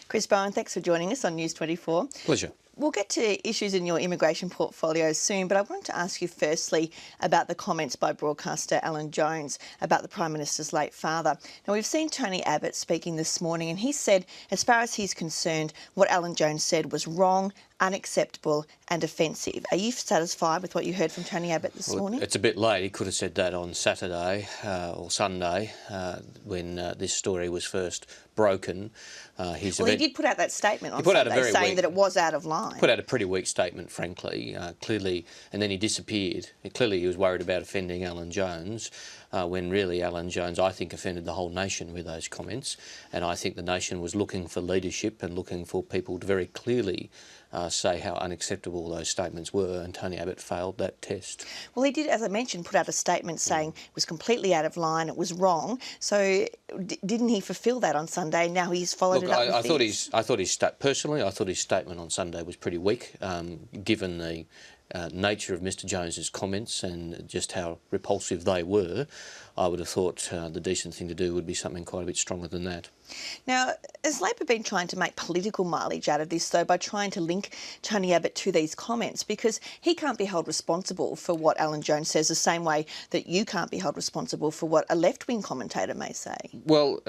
Chris Bowen, thanks for joining us on News 24. Pleasure. We'll get to issues in your immigration portfolio soon, but I wanted to ask you firstly about the comments by broadcaster Alan Jones about the Prime Minister's late father. Now, we've seen Tony Abbott speaking this morning, and he said, as far as he's concerned, what Alan Jones said was wrong, unacceptable and offensive. Are you satisfied with what you heard from Tony Abbott this morning? It's a bit late. He could have said that on Saturday or Sunday when this story was first broken. He did put out that statement on Sunday saying that it was out of line. Put out a pretty weak statement, frankly, clearly, and then he disappeared. Clearly he was worried about offending Alan Jones, when really Alan Jones, I think, offended the whole nation with those comments, and I think the nation was looking for leadership and looking for people to very clearly say how unacceptable those statements were, and Tony Abbott failed that test. Well, he did, as I mentioned, put out a statement saying it was completely out of line, it was wrong. So didn't he fulfil that on Sunday? Now he's followed it up with this. I thought his statement on Sunday was pretty weak, given the nature of Mr Jones's comments and just how repulsive they were. I would have thought the decent thing to do would be something quite a bit stronger than that. Now, has Labor been trying to make political mileage out of this, though, by trying to link Tony Abbott to these comments? Because he can't be held responsible for what Alan Jones says the same way that you can't be held responsible for what a left-wing commentator may say. Well,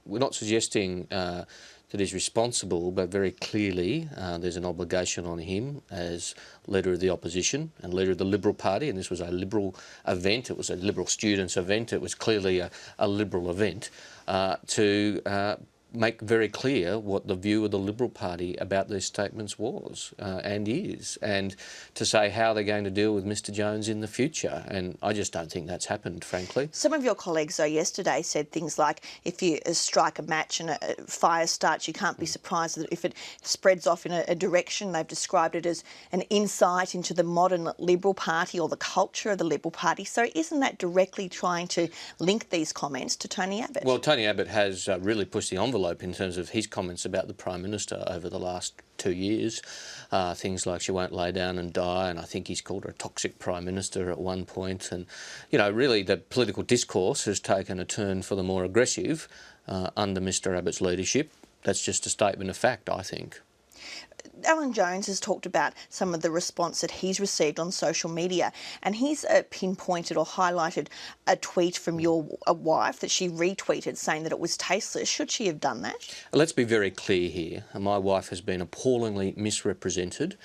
we're not suggesting that he's responsible, but very clearly there's an obligation on him as leader of the opposition and leader of the Liberal Party, and this was a Liberal event, it was a Liberal students' event, it was clearly a Liberal event, to make very clear what the view of the Liberal Party about these statements was and is, and to say how they're going to deal with Mr Jones in the future. And I just don't think that's happened, frankly. Some of your colleagues, though, yesterday said things like, if you strike a match and a fire starts, you can't be surprised that if it spreads off in a direction. They've described it as an insight into the modern Liberal Party or the culture of the Liberal Party. So isn't that directly trying to link these comments to Tony Abbott? Well, Tony Abbott has really pushed the envelope in terms of his comments about the Prime Minister over the last 2 years. Things like she won't lay down and die, and I think he's called her a toxic Prime Minister at one point. And, you know, really the political discourse has taken a turn for the more aggressive under Mr Abbott's leadership. That's just a statement of fact, I think. Alan Jones has talked about some of the response that he's received on social media, and he's pinpointed or highlighted a tweet from your wife that she retweeted saying that it was tasteless. Should she have done that? Let's be very clear here. My wife has been appallingly misrepresented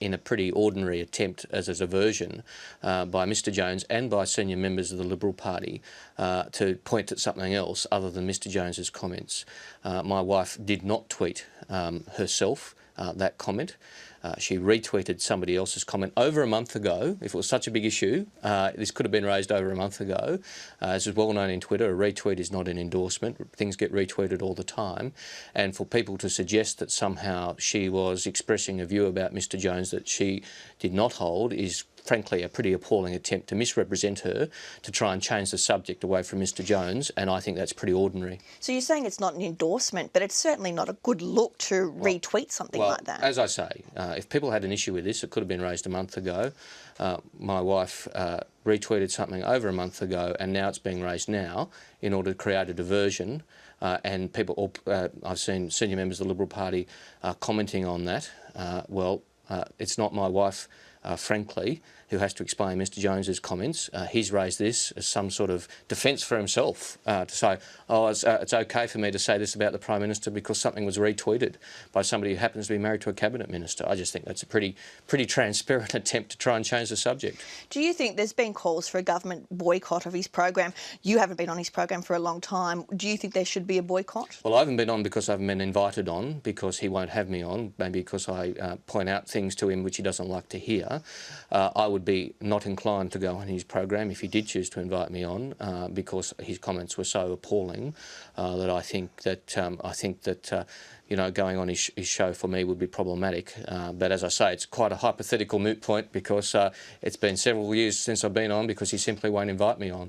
in a pretty ordinary attempt as a diversion by Mr Jones and by senior members of the Liberal Party to point at something else other than Mr Jones's comments. My wife did not tweet herself that comment. She retweeted somebody else's comment over a month ago. If it was such a big issue, this could have been raised over a month ago. As is well known in Twitter, a retweet is not an endorsement. Things get retweeted all the time. And for people to suggest that somehow she was expressing a view about Mr Jones that she did not hold is frankly a pretty appalling attempt to misrepresent her, to try and change the subject away from Mr Jones, and I think that's pretty ordinary. So you're saying it's not an endorsement, but it's certainly not a good look to retweet something like that? As I say, if people had an issue with this, it could have been raised a month ago. My wife retweeted something over a month ago, and now it's being raised now in order to create a diversion. And people, I've seen senior members of the Liberal Party commenting on that. It's not my wife, frankly, who has to explain Mr Jones's comments. He's raised this as some sort of defence for himself, to say, oh, it's okay for me to say this about the Prime Minister because something was retweeted by somebody who happens to be married to a Cabinet Minister. I just think that's a pretty transparent attempt to try and change the subject. Do you think there's been calls for a government boycott of his program? You haven't been on his program for a long time. Do you think there should be a boycott? Well, I haven't been on because I haven't been invited on, because he won't have me on, maybe because I point out things to him which he doesn't like to hear. I would be not inclined to go on his program if he did choose to invite me on, because his comments were so appalling that I think that you know, going on his show for me would be problematic. But as I say, it's quite a hypothetical moot point because it's been several years since I've been on because he simply won't invite me on.